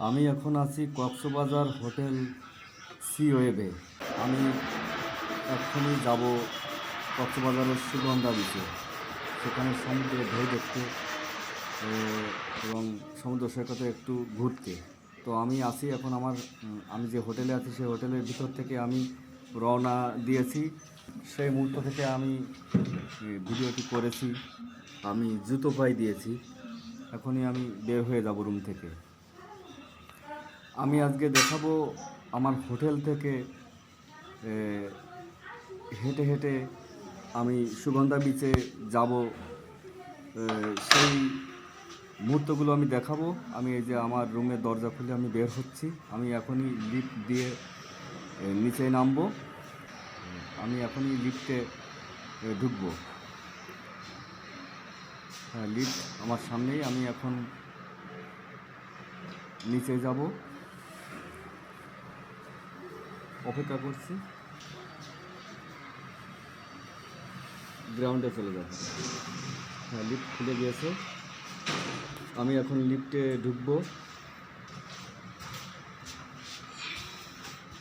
আমি এখন আছি কক্সবাজার হোটেল সি ওয়েবে। আমি এক্ষুনি যাব কক্সবাজারের সুগন্ধা বিচে, সেখানে সমুদ্রের ঢেউ দেখতে এবং সমুদ্র সৈকতে একটু ঘুরতে। তো আমি আছি এখন আমি যে হোটেলে আছি সেই হোটেলের ভিতর থেকে আমি রওনা দিয়েছি। সেই মুহূর্ত থেকে আমি ভিডিওটি করেছি, আমি জুতো পায়ে দিয়েছি। এখনই আমি বের হয়ে যাব রুম থেকে। আমি আজকে দেখাবো আমার হোটেল থেকে হেঁটে হেঁটে আমি সুগন্ধা বিচে যাব, সেই মুহূর্তগুলো আমি দেখাবো। আমি এই যে আমার রুমের দরজা খুলে আমি বের হচ্ছি। আমি এখনই লিফট দিয়ে নিচে নামবো। আমি এখনই লিফটে ঢুকবো। হ্যাঁ, লিফট আমার সামনেই। আমি এখন নিচে যাব, অপেক্ষা করছি। গ্রাউন্ডে চলে যাব। হ্যাঁ, লিফট খুলে গিয়েছে। আমি এখন লিফটে ঢুকবো।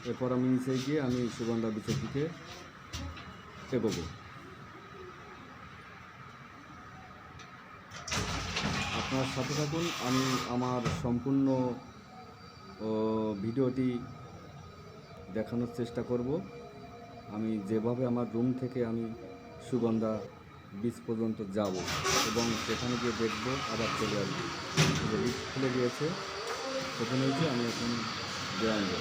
এরপর আমি নিচে গিয়ে আমি সুগন্ধা বিচের দিকে এগোবো। আপনার সাথে থাকুন, আমি আমার সম্পূর্ণ ভিডিওটি দেখানোর চেষ্টা করব। আমি যেভাবে আমার রুম থেকে আমি সুগন্ধা বিচ পর্যন্ত যাব এবং সেখানে গিয়ে দেখবো, আবার চলে আসবো। লিফট খুলে গিয়েছে, সেখানে হয়েছে আমি এখন গ্রাউন্ডে।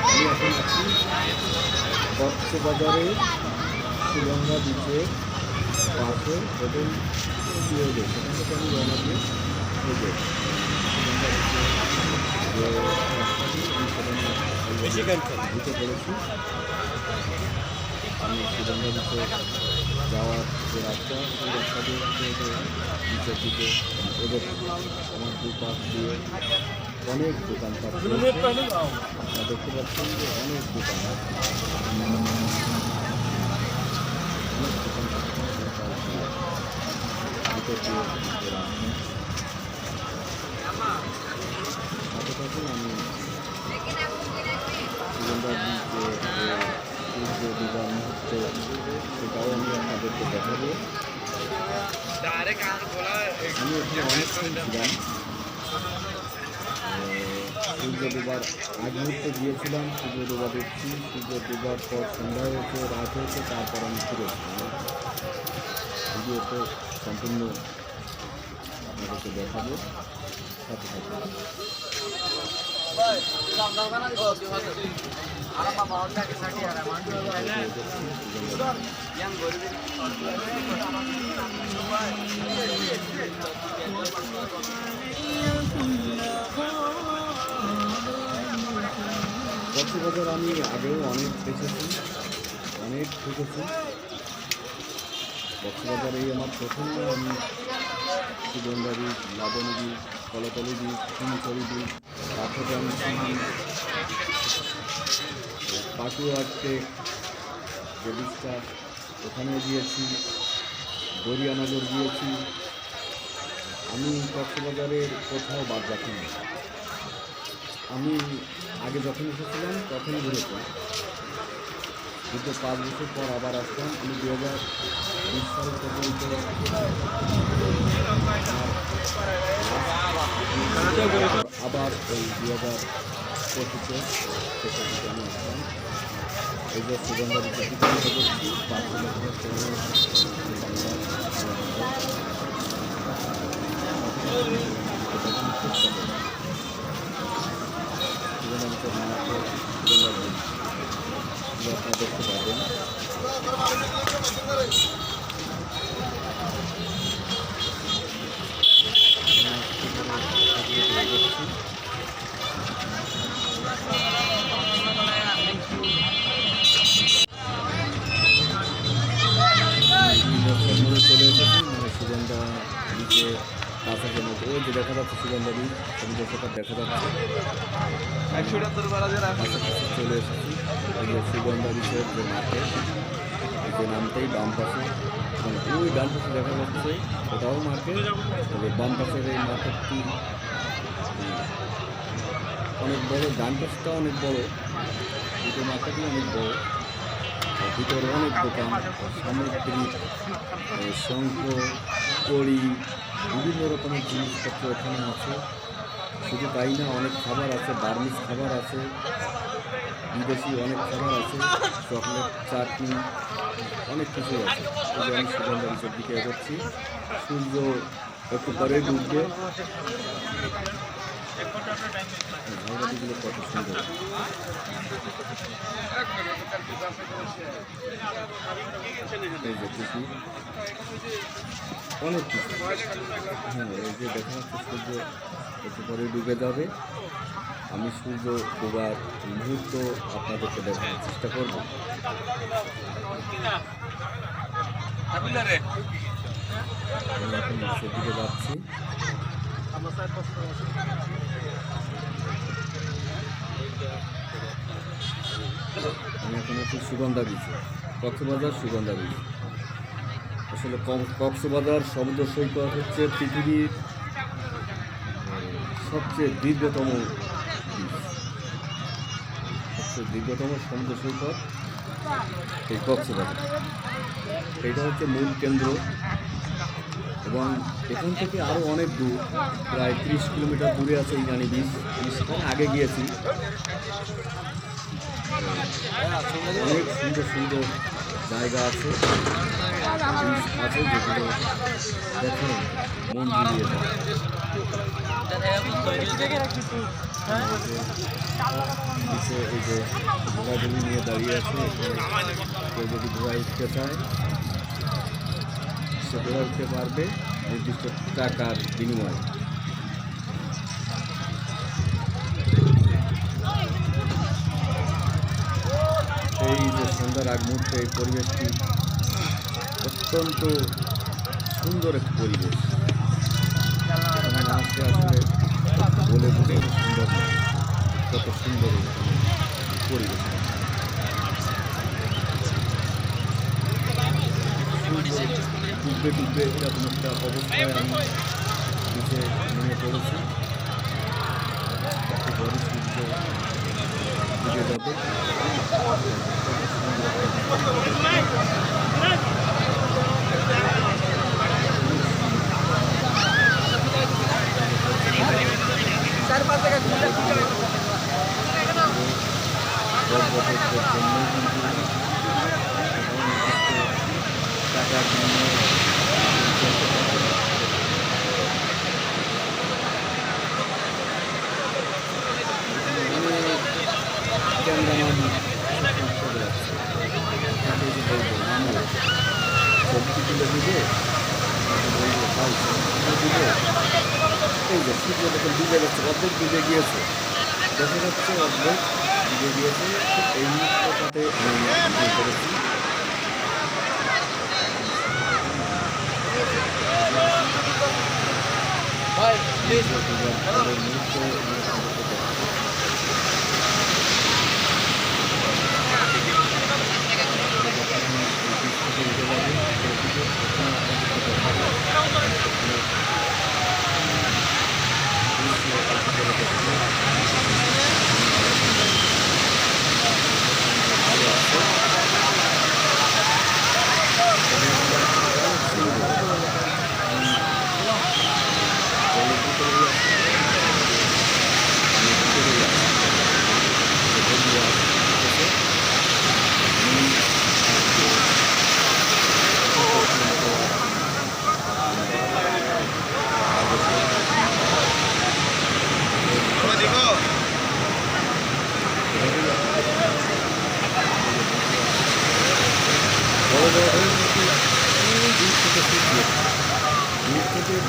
আমি এখন আছি কক্সবাজারে সুগন্ধা বিচের পাশে হোটেল সিওলে। সেখান থেকে আমি রওনা দিয়ে সুগন্ধা বিচে ঢুকে পড়েছি। আমি সুগন্ধা বিচে যাওয়ার যে রাস্তা, সেই রাস্তা দিয়ে বিচের দিকে এগোচ্ছি। আমার দুপাশ দিয়ে অনেক দোকানপাট রয়েছে। আপনারা দেখতে পাচ্ছেন যে অনেক দোকান, অনেক দোকানপাট সাথে থাকুন। আমি সুগন্ধা বিচে সূর্য ডোবার মুহূর্ত, সেটাও আমি আপনাদেরকে দেখাবো। আমি এখানে অনেকক্ষণ ছিলাম। সূর্য ডোবার আগ মুহূর্তে গিয়েছিলাম, সূর্য ডোবা দেখছি। সূর্য ডোবার পর সন্ধ্যা হয়েছে, রাত হয়েছে, তারপর আমি ফিরেছি। ভিডিওতে সম্পূর্ণ আপনাদেরকে দেখাবো, সাথে থাকবো। কক্সবাজার আমি আগেও অনেক দেখেছি, অনেক ঢুকেছি। কক্সবাজারেই আমার প্রথম। আমি Sugandha beach, Laboni beach, Kolatoli beach, Fulchhori beach, Kathgram beach, পাটুয়ারতে যে বিচটা, ওখানে গিয়েছি। দরিয়ানগর গিয়েছি। আমি কক্সবাজারের কোথাও বাদ রাখিনি। আমি আগে যখন এসেছিলাম তখন ঘুরেছি, কিন্তু 5 বছর পর আবার আসলাম। আমি 2020 সাল পর্যন্ত আবার ওই 2025-এ শেষের দিকে আমি আসলাম। এই যে সুগন্ধা বিচের দিকে করছি, 5 কিলোমিটার আপনারা দেখতে পাবেন। চলে এসেছি সুগন্ধা বিচে কাছাকাছি মতো। ওই যে দেখা যাচ্ছে সুগন্ধা বিচ, সমুদ্র সৈকত দেখা যাচ্ছে। চলে এসেছি এই যে সুগন্ধা বিষয়ের যে মার্কেট, এই যে নামটাই বাম পাশে এবং ওই ডান পাশে দেখা যাচ্ছে ওটাও মার্কেট। তবে বাম পাশের এই মার্কেটটি অনেক বড়, ডান পাশটা অনেক বড়, দুটো মার্কেটই অনেক বড়। ভিতরে অনেক দোকান, সামগ্রিক শঙ্খ, কড়ি, বিভিন্ন রকমের জিনিসপত্র এখানে আছে। শুধু তাই না, অনেক খাবার আছে, বার্মিজ খাবার আছে, বিদেশি অনেক খাবার আছে, চকলেট, চাটনি, অনেক কিছুই আছে। এই যে আমি সুগন্ধা বিষয়ের দিকে এগোচ্ছি, সূর্য একটু পরে ডুববে। ঝাউবাতিগুলো কত সুন্দর, এই যে টুপি, অনেক কিছু। হ্যাঁ, এই যে দেখা যাচ্ছে সূর্য একটু পরে ডুবে যাবে। আমি সূর্য ডোবার মুহূর্ত আপনাদেরকে দেখানোর চেষ্টা করব। আমি এখন নিচের দিকে যাচ্ছি। আমি এখন আছি সুগন্ধা বিচে, কক্সবাজার সুগন্ধা বিচ। আসলে কক্সবাজার সমুদ্র সৈকত হচ্ছে পৃথিবীর সবচেয়ে দীর্ঘতম বিচ, সবচেয়ে দীর্ঘতম সমুদ্র সৈকত এই কক্সবাজার। এটা হচ্ছে মূল কেন্দ্র এবং এখান থেকে আরও অনেক দূর, প্রায় 30 কিলোমিটার দূরে আছে ইরানি বিচ। আমি সেখানে আগে গিয়েছি। অনেক সুন্দর সুন্দর জায়গা আছে, বিচ আছে যেগুলো দেখে মন জুড়িয়ে যায়। নিচে এই যে ঘোড়াগুলি নিয়ে দাঁড়িয়ে আছে, কেউ যদি ঘোড়ায় উঠতে চায় সে ঘোড়া উঠতে পারবে নির্দিষ্ট টাকার বিনিময়ে। এই যে সন্ধ্যার আগ মুহূর্তে এই পরিবেশটি অত্যন্ত সুন্দর একটি পরিবেশ, আসলে আসলে বলে বোঝানো সুন্দর, কত সুন্দর পরিবেশ। ডুববে ডুববে এরকম একটা অবস্থায় আমি নিচে নেমে পড়েছি। বড় সূর্য ডুবে যাবে। টাকার সবজি তুলে দিবে, এই যে সূর্য দেখুন ডুবে যাচ্ছে, অর্ধেক ডুবে গিয়েছে, দেখা যাচ্ছে অর্ধেক ডুবে গিয়েছে। এই মুহূর্তটাতে আমি করেছি।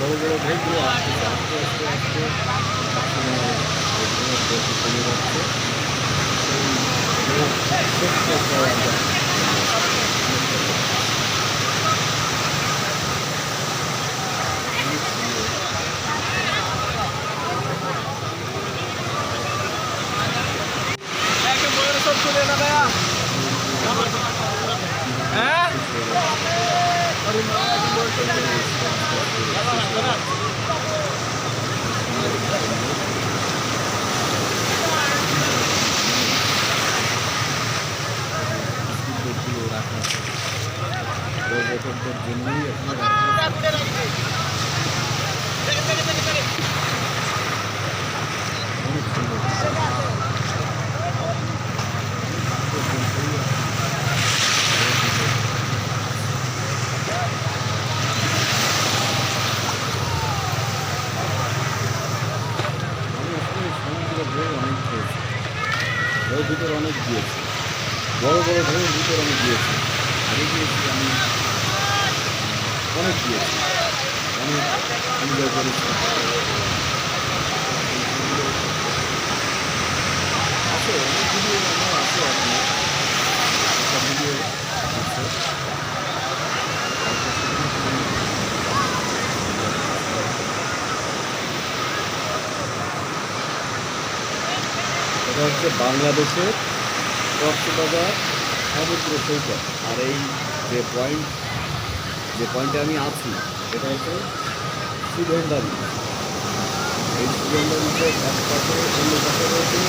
বড় বড় ঢেউগুলো আসতেছে, আস্তে আস্তে আস্তে কমে যাচ্ছে। পর্যটকদের জন্যই এখানে রাখা অনেক সুন্দর। আমি আসলে সমুদ্রের ঢেউ অনেক খেয়েছি, ঢেউর ভিতরে অনেক গিয়েছি, বড় বড় ঢেউর ভিতরে অনেক গিয়েছি, আগে গিয়েছি আমি অনেক গিয়েছি, অনেক এনজয় করেছি। আছে অনেক ভিডিও আমার আছে, এখনো একটা ভিডিও আছে। এটা হচ্ছে বাংলাদেশের কক্সবাজার সমুদ্র সৈকত। আর এই যে পয়েন্টে আমি আছি এটা হচ্ছে সুগন্ধা বিচ। এই সুগন্ধা বিচের এক পাশে অন্য পাশে রয়েছে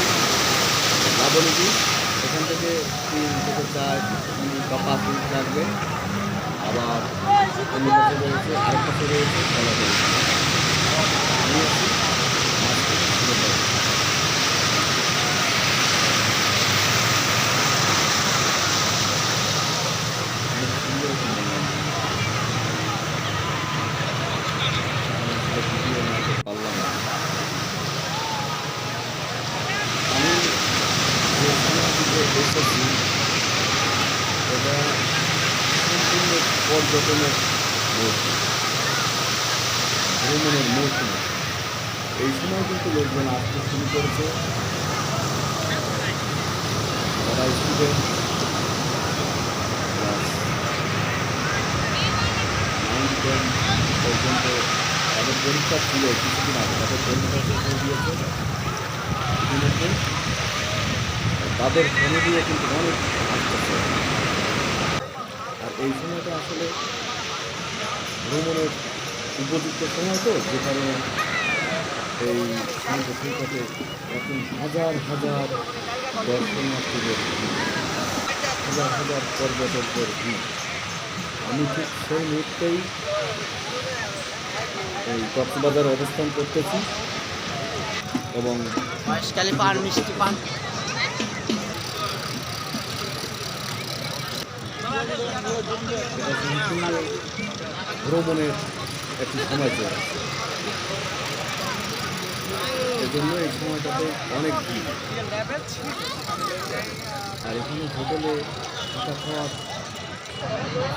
লাবণী বিচ। এখান থেকে 3 থেকে 4 মিনিট বা 5 মিনিট লাগবে। আবার অন্য পাশে রয়েছে, আরেক পাশে রয়েছে কলাতলি। আমি আছি মাঝখানে সুগন্ধা বিচ। অনেক সুন্দর ভিডিও বানাতে পারলাম না। আমি যে সময়টিতে এসেছি এটা সম্পূর্ণ পর্যটনের মৌসুম, ভ্রমণের মৌসুম। এই সময় কিন্তু লোকজন আসতে শুরু করেছে, যারা স্টুডেন্ট ক্লাস 9, 10 পর্যন্ত তাদের পরীক্ষা ছিল কিছুদিন আগে, তাদের পরীক্ষা শেষ হয়ে গিয়েছে ইতিমধ্যে। তাদের ফ্যামিলিও কিন্তু অনেক আসতেছে। আর এই সময়টা আসলে ভ্রমণের উপযুক্ত সময় তো, যে কারণে এই সমুদ্র সৈকতে এখন হাজার হাজার দর্শনার্থীদের ভিড়, হাজার হাজার পর্যটকদের ভিড়। আমি ঠিক সেই মুহূর্তেই এই কক্সবাজারে অবস্থান করতেছি এবং মহেশখালী পান মিষ্টি পান এটা সম্পূর্ণ ভ্রমণের একটি সময় চলে আসছে। এজন্য এই সময়টাতে অনেক ভিড়। আর এখানে হোটেলে থাকা খাওয়ার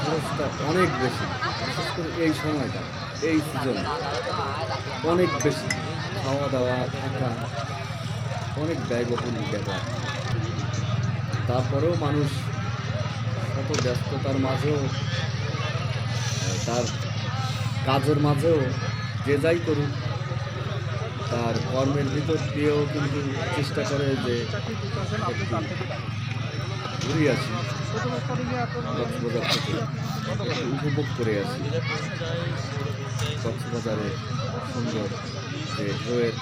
খরচটা অনেক বেশি, বিশেষ করে এই সময়টা, এই সিজনে অনেক বেশি। খাওয়া দাওয়া থাকা অনেক ব্যয়বহুল ব্যাপার। তারপরেও মানুষ শত ব্যস্ততার মাঝেও, তার কাজের মাঝেও, যে যাই করুক, তার কর্মের ভিতর দিয়েও কিন্তু চেষ্টা করে যে একটু ঘুরে আসি, কক্সবাজার থেকে উপভোগ করে আসি কক্সবাজারের সুন্দর যে ঢেউয়ের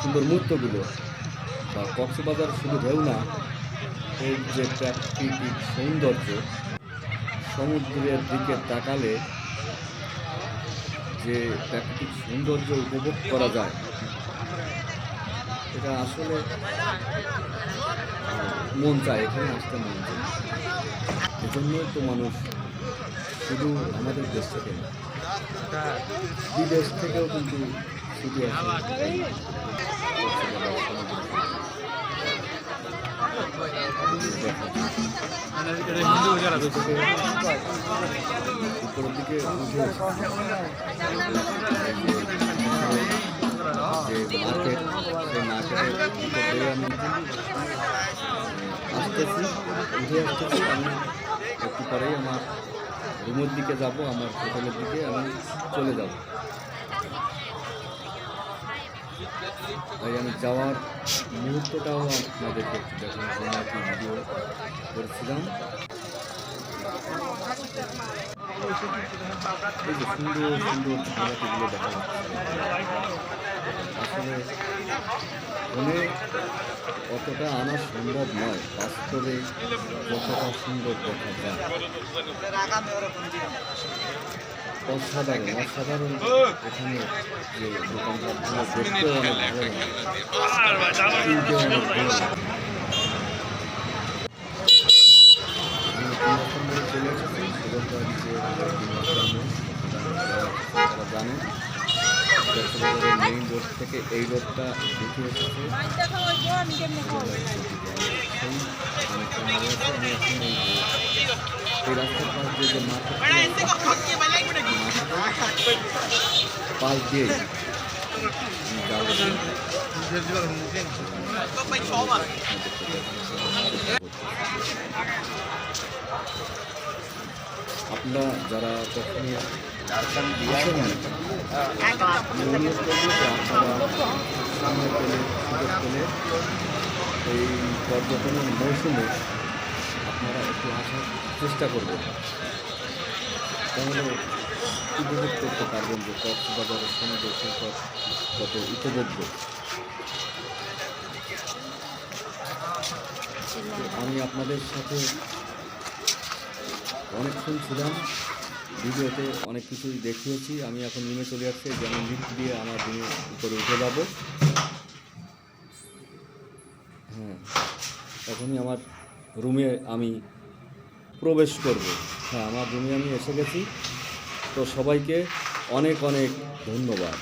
সুন্দর মুহূর্তগুলো। বা কক্সবাজার শুধু ঢেউ না, এর যে প্রাকৃতিক সৌন্দর্য, সমুদ্রের দিকে তাকালে যে প্রাকৃতিক সৌন্দর্য উপভোগ করা যায়, এটা আসলে মন চায়, এখানে আসতে মন চায়। এজন্যই তো মানুষ শুধু আমাদের দেশ থেকে না, বিদেশ থেকেও কিন্তু ছুটে আসে উপরের দিকে উঠে যে মার্কেট, সেই মার্কেটের ভিতর দিয়ে আমি আসতেছি, উঠে আসতেছি। আমি একটু পরেই আমার রুমের দিকে যাব, আমার হোটেলের দিকে আমি চলে যাব। তাই আমি যাওয়ার মুহূর্তটাও আপনাদেরকে একটু দেখানোর জন্য একটি ভিডিও করেছিলাম। এই যে সুন্দর সুন্দর ঝামেলাটিগুলো দেখা যাচ্ছে, আসলে ফোনে অতটা আনা সম্ভব নয়, বাস্তবে যতটা সুন্দর দেখা যায়। অসাধারণ অসাধারণ এখানে যে দোকানপাটগুলো দেখতেও অনেক ভালো লাগে, কিনতেও অনেক ভালো লাগে। চলে এসেছি সুগন্ধা বিচে, তারা জানেন কক্সবাজারের মেইন রোড থেকে এই রোডটা দেখে এসেছে। এই রাস্তার পাশ দিয়ে যে মার্কেট পাশ দিয়ে আপনারা যারা কখনো আসেন অনুরোধ করবো যে আপনারা সময় পেলে সুযোগ পেলে এই পর্যটনের মৌসুমে আপনারা একটু আসার চেষ্টা করবেন, তাহলে উপভোগ করতে পারবেন যে কক্সবাজারের সমুদ্র সৈকত কত উপভোগ্য। আমি আপনাদের সাথে অনেকক্ষণ ছিলাম, ভিডিওতে অনেক কিছুই দেখিয়েছি। আমি এখন নেমে চলে যাচ্ছি, যেমন লিফট দিয়ে আমার রুমের উপরে উঠে যাব। হ্যাঁ, এখনই আমার রুমে আমি প্রবেশ করব। হ্যাঁ, আমার রুমে আমি এসে গেছি। তো সবাইকে অনেক অনেক ধন্যবাদ।